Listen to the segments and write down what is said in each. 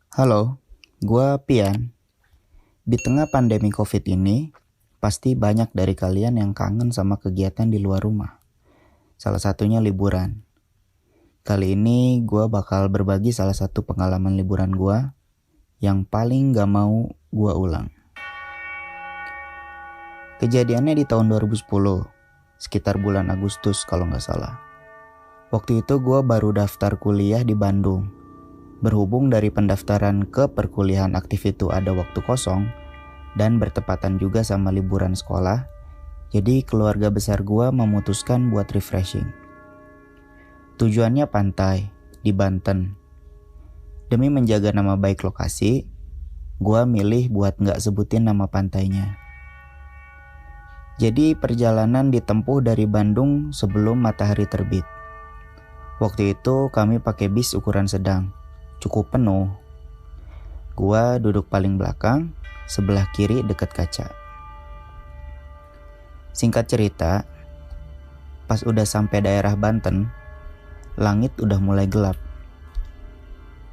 Halo, gua Pian. Di tengah pandemi COVID ini, pasti banyak dari kalian yang kangen sama kegiatan di luar rumah. Salah satunya liburan. Kali ini gua bakal berbagi salah satu pengalaman liburan gua yang paling gak mau gua ulang. Kejadiannya di tahun 2010, sekitar bulan Agustus kalau nggak salah. Waktu itu gua baru daftar kuliah di Bandung. Berhubung dari pendaftaran ke perkuliahan aktif itu ada waktu kosong dan bertepatan juga sama liburan sekolah, jadi keluarga besar gua memutuskan buat refreshing. Tujuannya pantai di Banten. Demi menjaga nama baik lokasi, gua milih buat nggak sebutin nama pantainya. Jadi perjalanan ditempuh dari Bandung sebelum matahari terbit. Waktu itu kami pakai bis ukuran sedang, cukup penuh. Gua duduk paling belakang, sebelah kiri dekat kaca. Singkat cerita, pas udah sampai daerah Banten, langit udah mulai gelap.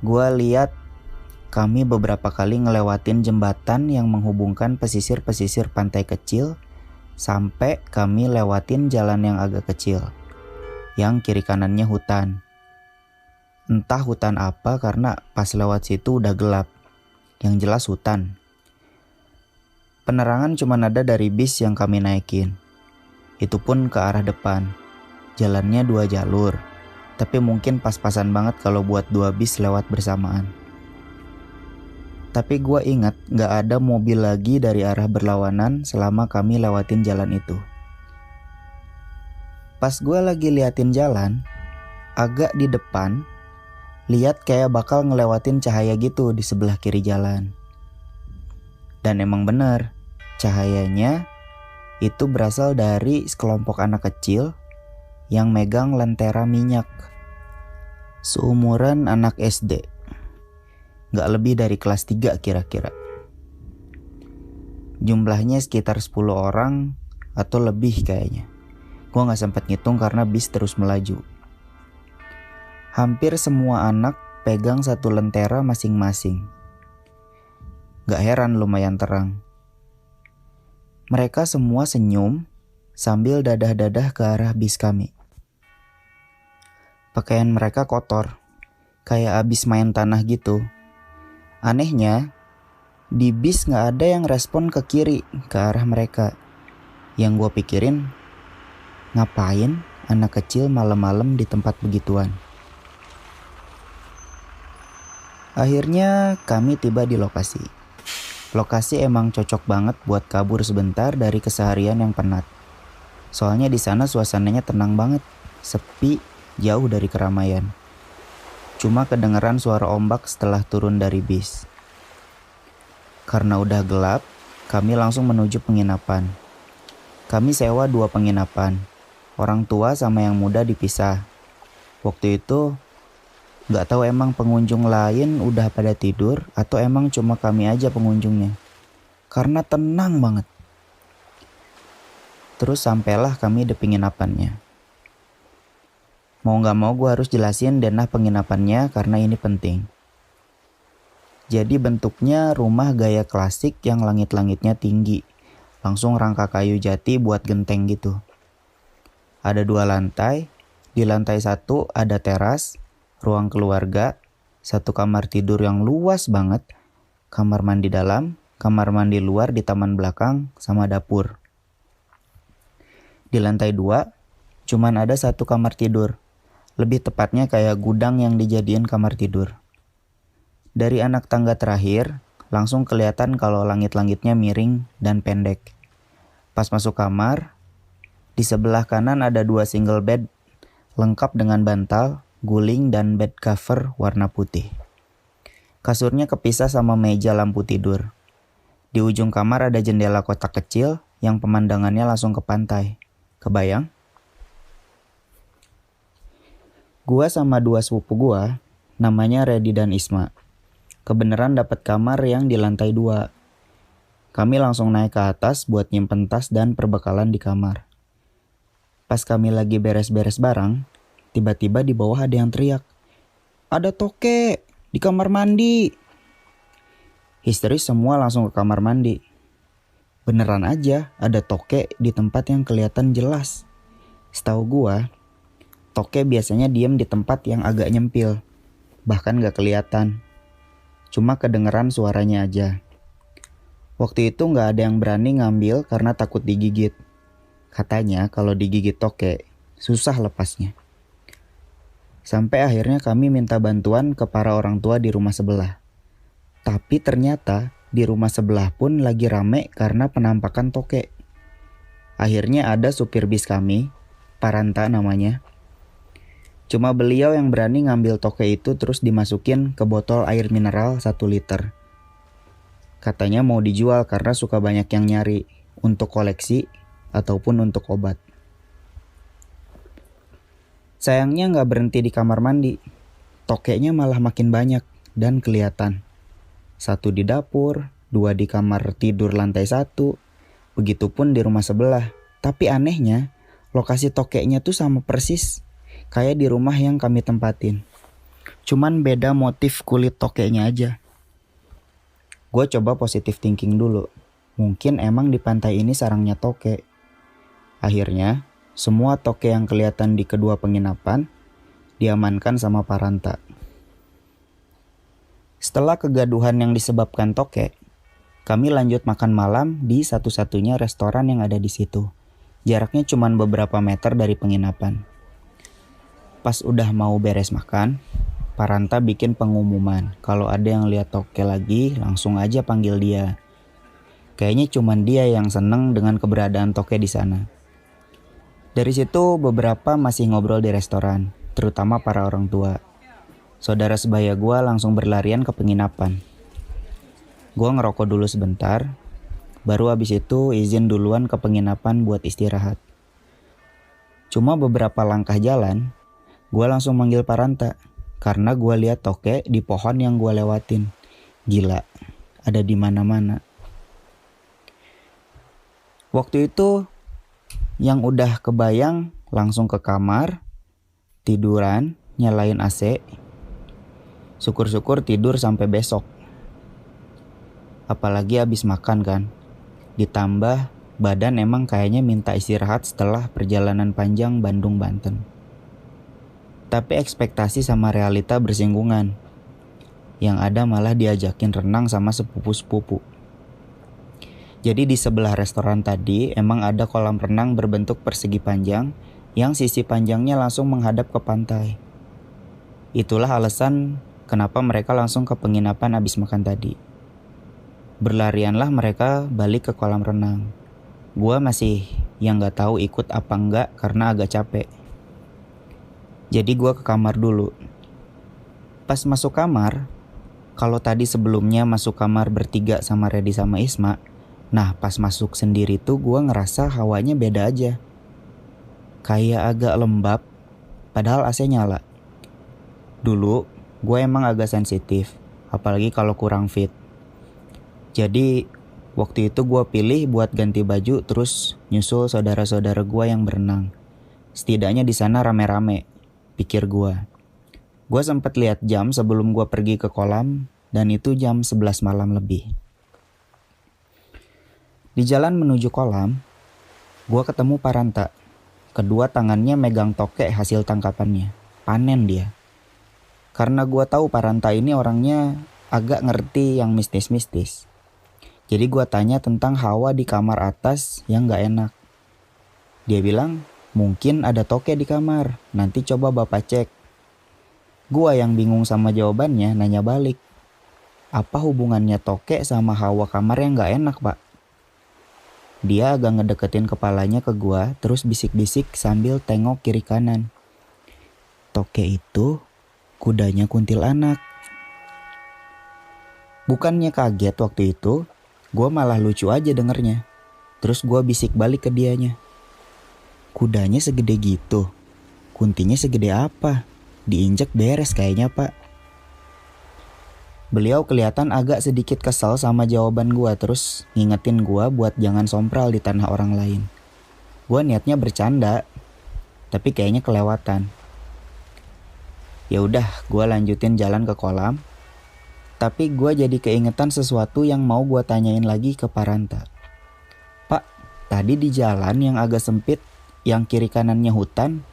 Gua lihat kami beberapa kali ngelewatin jembatan yang menghubungkan pesisir-pesisir pantai kecil sampai kami lewatin jalan yang agak kecil, yang kiri kanannya hutan. Entah hutan apa karena pas lewat situ udah gelap, yang jelas hutan. Penerangan cuma ada dari bis yang kami naikin. Itu pun ke arah depan. Jalannya 2 jalur, tapi mungkin pas-pasan banget kalau buat 2 bis lewat bersamaan. Tapi gue ingat gak ada mobil lagi dari arah berlawanan selama kami lewatin jalan itu. Pas gue lagi liatin jalan, agak di depan, lihat kayak bakal ngelewatin cahaya gitu di sebelah kiri jalan. Dan emang bener, cahayanya itu berasal dari sekelompok anak kecil yang megang lentera minyak. Seumuran anak SD. Gak lebih dari kelas 3 kira-kira. Jumlahnya sekitar 10 orang atau lebih kayaknya. Gua gak sempat ngitung karena bis terus melaju. Hampir semua anak pegang satu lentera masing-masing. Gak heran lumayan terang. Mereka semua senyum sambil dadah-dadah ke arah bis kami. Pakaian mereka kotor, kayak abis main tanah gitu. Anehnya, di bis gak ada yang respon ke kiri, ke arah mereka. Yang gue pikirin, ngapain anak kecil malam-malam di tempat begituan? Akhirnya kami tiba di lokasi. Lokasi emang cocok banget buat kabur sebentar dari keseharian yang penat. Soalnya di sana suasananya tenang banget, sepi, jauh dari keramaian. Cuma kedengeran suara ombak setelah turun dari bis. Karena udah gelap, kami langsung menuju penginapan. Kami sewa 2 penginapan. Orang tua sama yang muda dipisah. Waktu itu gak tahu emang pengunjung lain udah pada tidur atau emang cuma kami aja pengunjungnya. Karena tenang banget. Terus sampailah kami di penginapannya. Mau gak mau gue harus jelasin denah penginapannya karena ini penting. Jadi bentuknya rumah gaya klasik yang langit-langitnya tinggi. Langsung rangka kayu jati buat genteng gitu. Ada 2 lantai. Di lantai 1 ada teras, ruang keluarga, 1 kamar tidur yang luas banget, kamar mandi dalam, kamar mandi luar di taman belakang, sama dapur. Di lantai 2 cuman ada 1 kamar tidur. Lebih tepatnya kayak gudang yang dijadiin kamar tidur. Dari anak tangga terakhir, langsung kelihatan kalau langit-langitnya miring dan pendek. Pas masuk kamar, di sebelah kanan ada 2 single bed, lengkap dengan bantal, guling, dan bed cover warna putih. Kasurnya kepisah sama meja lampu tidur. Di ujung kamar ada jendela kotak kecil yang pemandangannya langsung ke pantai. Kebayang? Gua sama 2 sepupu gua, namanya Redi dan Isma. Kebeneran dapat kamar yang di lantai 2. Kami langsung naik ke atas buat nyimpen tas dan perbekalan di kamar. Pas kami lagi beres-beres barang, tiba-tiba di bawah ada yang teriak, "Ada tokek di kamar mandi!" Histeris semua langsung ke kamar mandi. Beneran aja ada tokek di tempat yang kelihatan jelas. Setahu gua, tokek biasanya diem di tempat yang agak nyempil. Bahkan gak kelihatan. Cuma kedengeran suaranya aja. Waktu itu gak ada yang berani ngambil karena takut digigit. Katanya kalau digigit tokek, susah lepasnya. Sampai akhirnya kami minta bantuan ke para orang tua di rumah sebelah. Tapi ternyata di rumah sebelah pun lagi rame karena penampakan tokek. Akhirnya ada supir bis kami, Paranta namanya. Cuma beliau yang berani ngambil tokek itu terus dimasukin ke botol air mineral 1 liter. Katanya mau dijual karena suka banyak yang nyari untuk koleksi ataupun untuk obat. Sayangnya gak berhenti di kamar mandi. Tokeknya malah makin banyak dan kelihatan. 1 di dapur, 2 di kamar tidur lantai 1, begitupun di rumah sebelah. Tapi anehnya, lokasi tokeknya tuh sama persis kayak di rumah yang kami tempatin. Cuman beda motif kulit tokeknya aja. Gue coba positive thinking dulu. Mungkin emang di pantai ini sarangnya tokek. Akhirnya, semua tokek yang kelihatan di kedua penginapan diamankan sama Paranta. Setelah kegaduhan yang disebabkan tokek, kami lanjut makan malam di satu-satunya restoran yang ada di situ. Jaraknya cuma beberapa meter dari penginapan. Pas udah mau beres makan, Paranta bikin pengumuman. Kalau ada yang lihat tokek lagi, langsung aja panggil dia. Kayaknya cuma dia yang seneng dengan keberadaan tokek di sana. Dari situ beberapa masih ngobrol di restoran, terutama para orang tua. Saudara sebaya gue langsung berlarian ke penginapan. Gue ngerokok dulu sebentar, baru abis itu izin duluan ke penginapan buat istirahat. Cuma beberapa langkah jalan, gue langsung manggil Paranta, karena gue lihat tokek di pohon yang gue lewatin. Gila, ada di mana-mana. Waktu itu yang udah kebayang langsung ke kamar, tiduran, nyalain AC. Syukur-syukur tidur sampai besok. Apalagi habis makan kan. Ditambah badan emang kayaknya minta istirahat setelah perjalanan panjang Bandung-Banten. Tapi ekspektasi sama realita bersinggungan. Yang ada malah diajakin renang sama sepupu-sepupu. Jadi di sebelah restoran tadi emang ada kolam renang berbentuk persegi panjang yang sisi panjangnya langsung menghadap ke pantai. Itulah alasan kenapa mereka langsung ke penginapan habis makan tadi. Berlarianlah mereka balik ke kolam renang. Gua masih yang gak tahu ikut apa enggak karena agak capek. Jadi gua ke kamar dulu. Pas masuk kamar, kalau tadi sebelumnya masuk kamar bertiga sama Redi sama Isma, nah pas masuk sendiri tuh gue ngerasa hawanya beda aja. Kayak agak lembab, padahal AC nyala. Dulu gue emang agak sensitif, apalagi kalau kurang fit. Jadi waktu itu gue pilih buat ganti baju terus nyusul saudara-saudara gue yang berenang. Setidaknya di sana rame-rame, pikir gue. Gue sempet lihat jam sebelum gue pergi ke kolam dan itu jam 11 malam lebih. Di jalan menuju kolam, gue ketemu Paranta. Kedua tangannya megang tokek hasil tangkapannya. Panen dia. Karena gue tahu Paranta ini orangnya agak ngerti yang mistis-mistis. Jadi gue tanya tentang hawa di kamar atas yang gak enak. Dia bilang, mungkin ada tokek di kamar. Nanti coba bapak cek. Gue yang bingung sama jawabannya nanya balik. Apa hubungannya tokek sama hawa kamar yang gak enak, Pak? Dia agak ngedeketin kepalanya ke gua, terus bisik-bisik sambil tengok kiri kanan. Tokek itu kudanya kuntilanak. Bukannya kaget waktu itu, gua malah lucu aja dengernya. Terus gua bisik balik ke dianya. Kudanya segede gitu, kuntinya segede apa? Diinjek beres kayaknya, Pak. Beliau kelihatan agak sedikit kesal sama jawaban gue, terus ngingetin gue buat jangan sompral di tanah orang lain. Gue niatnya bercanda, tapi kayaknya kelewatan. Ya udah, gue lanjutin jalan ke kolam. Tapi gue jadi keingetan sesuatu yang mau gue tanyain lagi ke Paranta. Pak, tadi di jalan yang agak sempit, yang kiri kanannya hutan,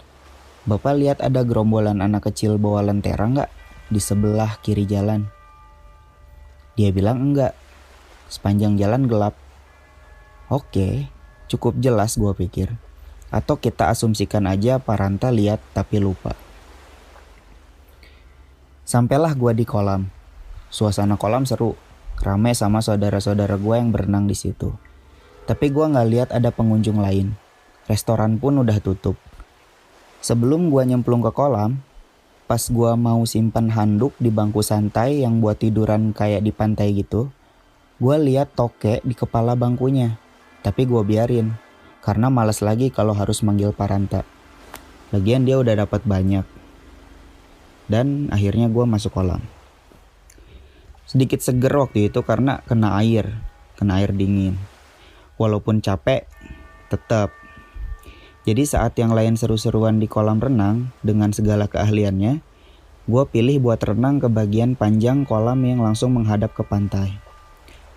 Bapak lihat ada gerombolan anak kecil bawa lentera nggak di sebelah kiri jalan? Dia bilang enggak, sepanjang jalan gelap. Oke, cukup jelas gue pikir. Atau kita asumsikan aja Paranta lihat tapi lupa. Sampailah gue di kolam. Suasana kolam seru, rame sama saudara-saudara gue yang berenang di situ. Tapi gue nggak lihat ada pengunjung lain. Restoran pun udah tutup. Sebelum gue nyemplung ke kolam, pas gue mau simpan handuk di bangku santai yang buat tiduran kayak di pantai gitu, gue lihat tokek di kepala bangkunya. Tapi gue biarin, karena malas lagi kalau harus manggil Paranta. Lagian dia udah dapat banyak. Dan akhirnya gue masuk kolam. Sedikit seger waktu itu karena kena air dingin. Walaupun capek, tetap. Jadi saat yang lain seru-seruan di kolam renang dengan segala keahliannya, gue pilih buat renang ke bagian panjang kolam yang langsung menghadap ke pantai.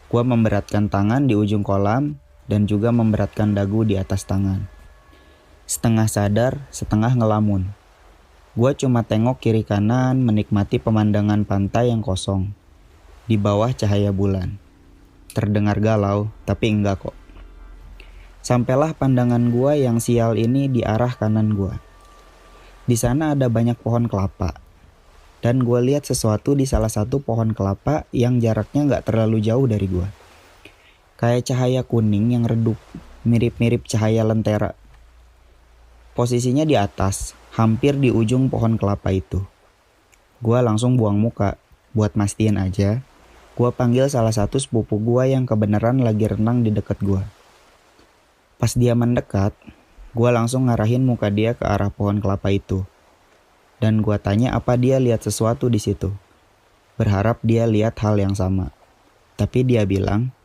Gue memberatkan tangan di ujung kolam dan juga memberatkan dagu di atas tangan. Setengah sadar, setengah ngelamun. Gue cuma tengok kiri kanan menikmati pemandangan pantai yang kosong. Di bawah cahaya bulan. Terdengar galau, tapi enggak kok. Sampailah pandangan gua yang sial ini di arah kanan gua. Di sana ada banyak pohon kelapa. Dan gua lihat sesuatu di salah satu pohon kelapa yang jaraknya enggak terlalu jauh dari gua. Kayak cahaya kuning yang redup, mirip-mirip cahaya lentera. Posisinya di atas, hampir di ujung pohon kelapa itu. Gua langsung buang muka, buat mastiin aja. Gua panggil salah satu sepupu gua yang kebenaran lagi renang di dekat gua. Pas dia mendekat, gua langsung ngarahin muka dia ke arah pohon kelapa itu. Dan gua tanya apa dia lihat sesuatu di situ. Berharap dia lihat hal yang sama. Tapi dia bilang,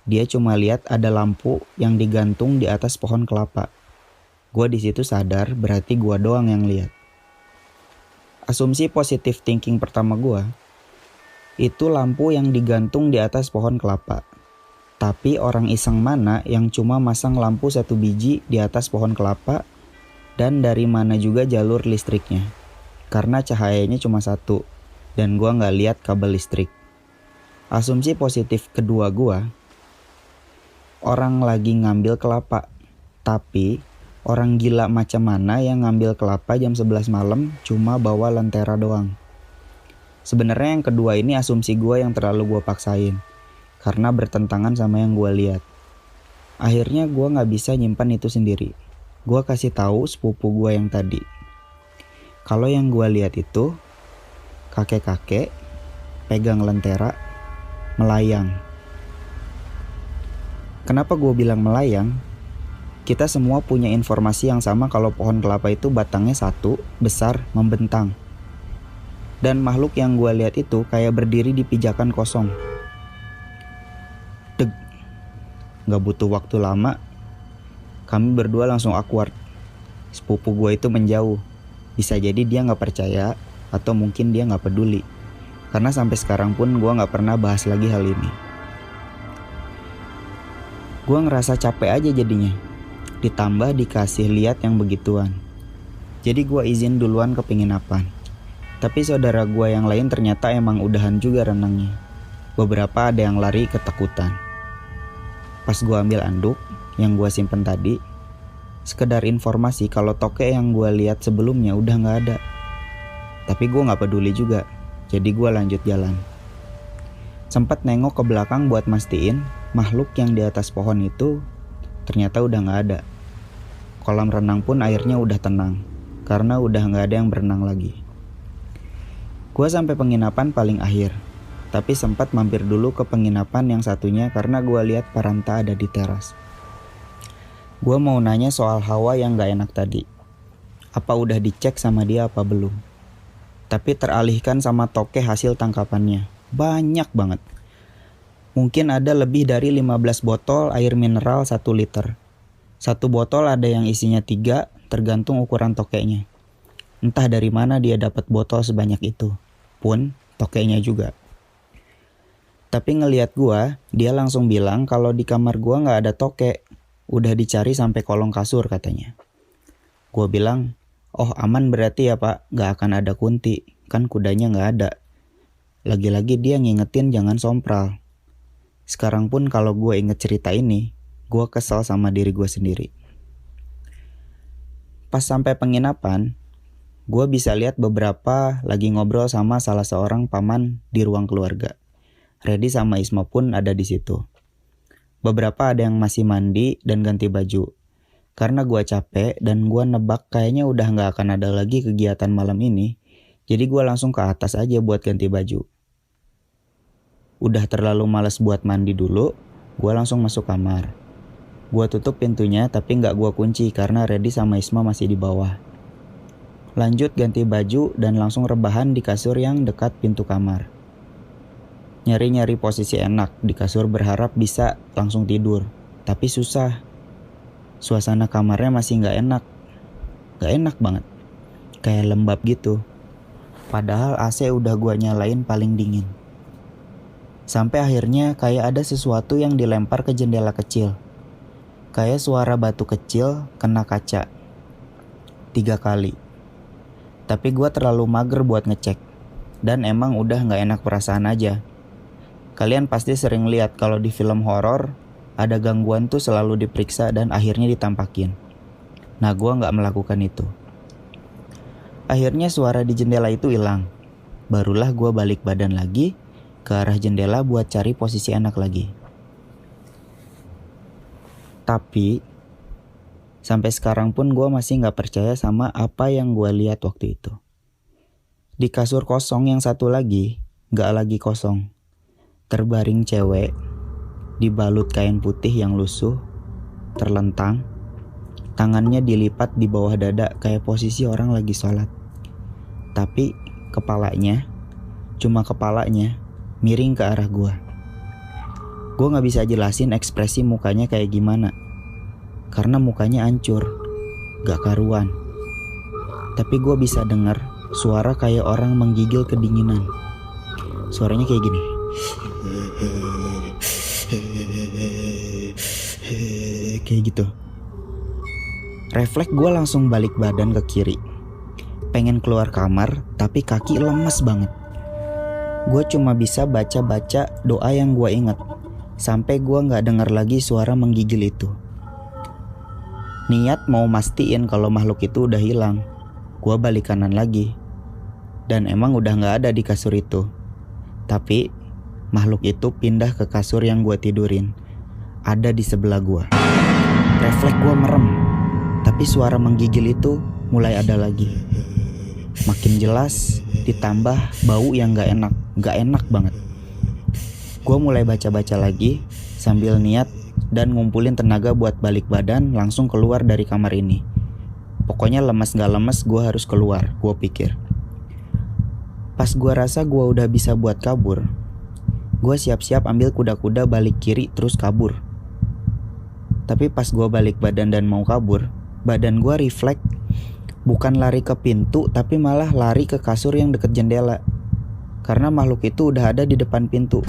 dia cuma lihat ada lampu yang digantung di atas pohon kelapa. Gua di situ sadar berarti gua doang yang lihat. Asumsi positive thinking pertama gua, itu lampu yang digantung di atas pohon kelapa. Tapi orang iseng mana yang cuma masang lampu satu biji di atas pohon kelapa dan dari mana juga jalur listriknya. Karena cahayanya cuma satu dan gua nggak lihat kabel listrik. Asumsi positif kedua gua, orang lagi ngambil kelapa. Tapi orang gila macam mana yang ngambil kelapa jam 11 malam cuma bawa lentera doang. Sebenarnya yang kedua ini asumsi gue yang terlalu gue paksain. Karena bertentangan sama yang gue lihat. Akhirnya gue gak bisa nyimpan itu sendiri. Gue kasih tahu sepupu gue yang tadi. Kalau yang gue lihat itu, kakek-kakek pegang lentera, melayang. Kenapa gue bilang melayang? Kita semua punya informasi yang sama kalau pohon kelapa itu batangnya satu, besar, membentang. Dan makhluk yang gue lihat itu kayak berdiri di pijakan kosong. Deg. Gak butuh waktu lama, kami berdua langsung awkward. Sepupu gue itu menjauh. Bisa jadi dia gak percaya, atau mungkin dia gak peduli. Karena sampai sekarang pun gue gak pernah bahas lagi hal ini. Gue ngerasa capek aja jadinya. Ditambah dikasih lihat yang begituan. Jadi gue izin duluan ke penginapan. Tapi saudara gue yang lain ternyata emang udahan juga renangnya. Beberapa ada yang lari ketakutan. Pas gue ambil anduk yang gue simpen tadi, sekedar informasi kalau tokek yang gue lihat sebelumnya udah gak ada. Tapi gue gak peduli juga, jadi gue lanjut jalan. Sempat nengok ke belakang buat mastiin makhluk yang di atas pohon itu ternyata udah gak ada. Kolam renang pun airnya udah tenang, karena udah gak ada yang berenang lagi. Gue sampai penginapan paling akhir, tapi sempat mampir dulu ke penginapan yang satunya karena gue lihat Paranta ada di teras. Gue mau nanya soal Hawa yang gak enak tadi. Apa udah dicek sama dia apa belum? Tapi teralihkan sama tokek hasil tangkapannya. Banyak banget. Mungkin ada lebih dari 15 botol air mineral 1 liter. Satu botol ada yang isinya 3, tergantung ukuran tokeknya. Entah dari mana dia dapat botol sebanyak itu. Pun, tokeknya juga. Tapi ngelihat gua, dia langsung bilang kalau di kamar gua nggak ada tokek. Udah dicari sampai kolong kasur katanya. Gua bilang, oh aman berarti ya pak, nggak akan ada kunti. Kan kudanya nggak ada. Lagi-lagi dia ngingetin jangan sompral. Sekarang pun kalau gue inget cerita ini, gue kesel sama diri gue sendiri. Pas sampai penginapan, gue bisa lihat beberapa lagi ngobrol sama salah seorang paman di ruang keluarga. Redi sama Isma pun ada di situ. Beberapa ada yang masih mandi dan ganti baju. Karena gue capek dan gue nebak kayaknya udah gak akan ada lagi kegiatan malam ini, jadi gue langsung ke atas aja buat ganti baju. Udah terlalu malas buat mandi dulu, gue langsung masuk kamar. Gue tutup pintunya tapi gak gue kunci karena Redi sama Isma masih di bawah. Lanjut ganti baju dan langsung rebahan di kasur yang dekat pintu kamar. Nyari-nyari posisi enak di kasur berharap bisa langsung tidur, tapi susah. Suasana kamarnya masih gak enak. Gak enak banget. Kayak lembab gitu. Padahal AC udah gua nyalain paling dingin. Sampai akhirnya kayak ada sesuatu yang dilempar ke jendela kecil. Kayak suara batu kecil kena kaca. 3 kali. Tapi gua terlalu mager buat ngecek. Dan emang udah gak enak perasaan aja. Kalian pasti sering lihat kalau di film horor ada gangguan tuh selalu diperiksa dan akhirnya ditampakin. Nah gue gak melakukan itu. Akhirnya suara di jendela itu hilang. Barulah gue balik badan lagi ke arah jendela buat cari posisi enak lagi. Tapi sampai sekarang pun gue masih gak percaya sama apa yang gue lihat waktu itu. Di kasur kosong yang satu lagi, gak lagi kosong. Terbaring cewek, dibalut kain putih yang lusuh, terlentang, tangannya dilipat di bawah dada kayak posisi orang lagi sholat. Tapi kepalanya, cuma kepalanya, miring ke arah gua. Gua gak bisa jelasin ekspresi mukanya kayak gimana, karena mukanya hancur, gak karuan. Tapi gua bisa dengar suara kayak orang menggigil kedinginan. Suaranya kayak gini. Kayak gitu. Refleks gue langsung balik badan ke kiri. Pengen keluar kamar, tapi kaki lemes banget. Gue cuma bisa baca-baca doa yang gue ingat, sampai gue gak dengar lagi suara menggigil itu. Niat mau mastiin kalau makhluk itu udah hilang. Gue balik kanan lagi. Dan emang udah gak ada di kasur itu. Tapi makhluk itu pindah ke kasur yang gue tidurin. Ada di sebelah gue. Refleks gue merem. Tapi suara menggigil itu mulai ada lagi. Makin jelas, ditambah bau yang gak enak. Gak enak banget. Gue mulai baca-baca lagi sambil niat dan ngumpulin tenaga buat balik badan langsung keluar dari kamar ini. Pokoknya lemes gak lemes gue harus keluar, gue pikir. Pas gue rasa gue udah bisa buat kabur, gue siap-siap ambil kuda-kuda balik kiri terus kabur. Tapi pas gue balik badan dan mau kabur, badan gue refleks bukan lari ke pintu tapi malah lari ke kasur yang deket jendela. Karena makhluk itu udah ada di depan pintu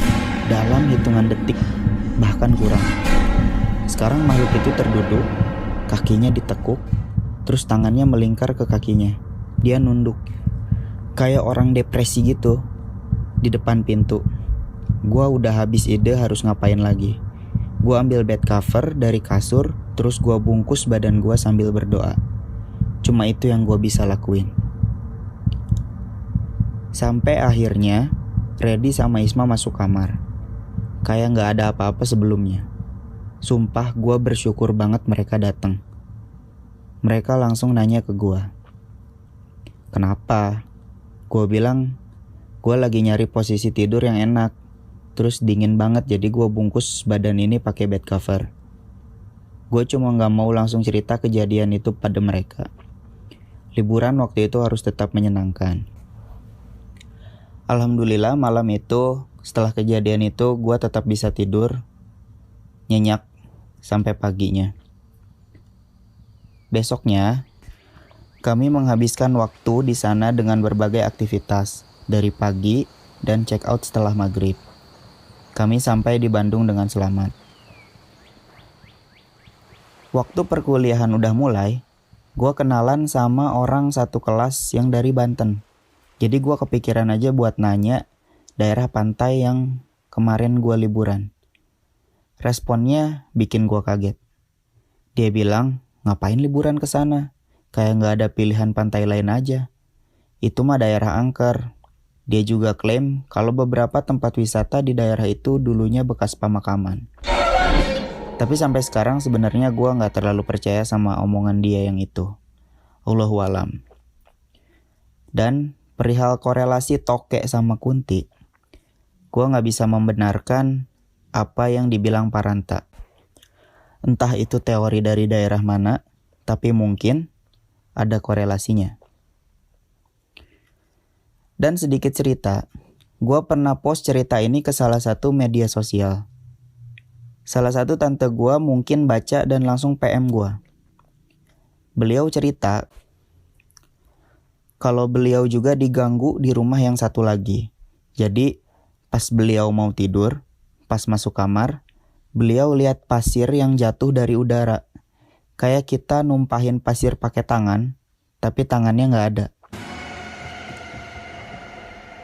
dalam hitungan detik, bahkan kurang. Sekarang makhluk itu terduduk, kakinya ditekuk, terus tangannya melingkar ke kakinya. Dia nunduk, kayak orang depresi gitu, di depan pintu. Gua udah habis ide harus ngapain lagi. Gua ambil bed cover dari kasur, terus gua bungkus badan gua sambil berdoa. Cuma itu yang gua bisa lakuin. Sampai akhirnya Redi sama Isma masuk kamar. Kayak gak ada apa-apa sebelumnya. Sumpah gua bersyukur banget mereka datang. Mereka langsung nanya ke gua, "Kenapa?" Gua bilang, "Gua lagi nyari posisi tidur yang enak. Terus dingin banget jadi gue bungkus badan ini pakai bed cover." Gue cuma gak mau langsung cerita kejadian itu pada mereka. Liburan waktu itu harus tetap menyenangkan. Alhamdulillah malam itu, setelah kejadian itu gue tetap bisa tidur nyenyak sampai paginya. Besoknya, kami menghabiskan waktu di sana dengan berbagai aktivitas. Dari pagi, dan check out setelah maghrib. Kami sampai di Bandung dengan selamat. Waktu perkuliahan udah mulai, gue kenalan sama orang satu kelas yang dari Banten. Jadi gue kepikiran aja buat nanya daerah pantai yang kemarin gue liburan. Responnya bikin gue kaget. Dia bilang, ngapain liburan ke sana? Kayak gak ada pilihan pantai lain aja. Itu mah daerah angker. Dia juga klaim kalau beberapa tempat wisata di daerah itu dulunya bekas pemakaman. Tapi sampai sekarang sebenarnya gue gak terlalu percaya sama omongan dia yang itu. Allahu alam. Dan perihal korelasi tokek sama kunti, gue gak bisa membenarkan apa yang dibilang Paranta. Entah itu teori dari daerah mana, tapi mungkin ada korelasinya. Dan sedikit cerita, gue pernah post cerita ini ke salah satu media sosial. Salah satu tante gue mungkin baca dan langsung PM gue. Beliau cerita kalau beliau juga diganggu di rumah yang satu lagi. Jadi pas beliau mau tidur, pas masuk kamar, beliau lihat pasir yang jatuh dari udara. Kayak kita numpahin pasir pakai tangan, tapi tangannya gak ada.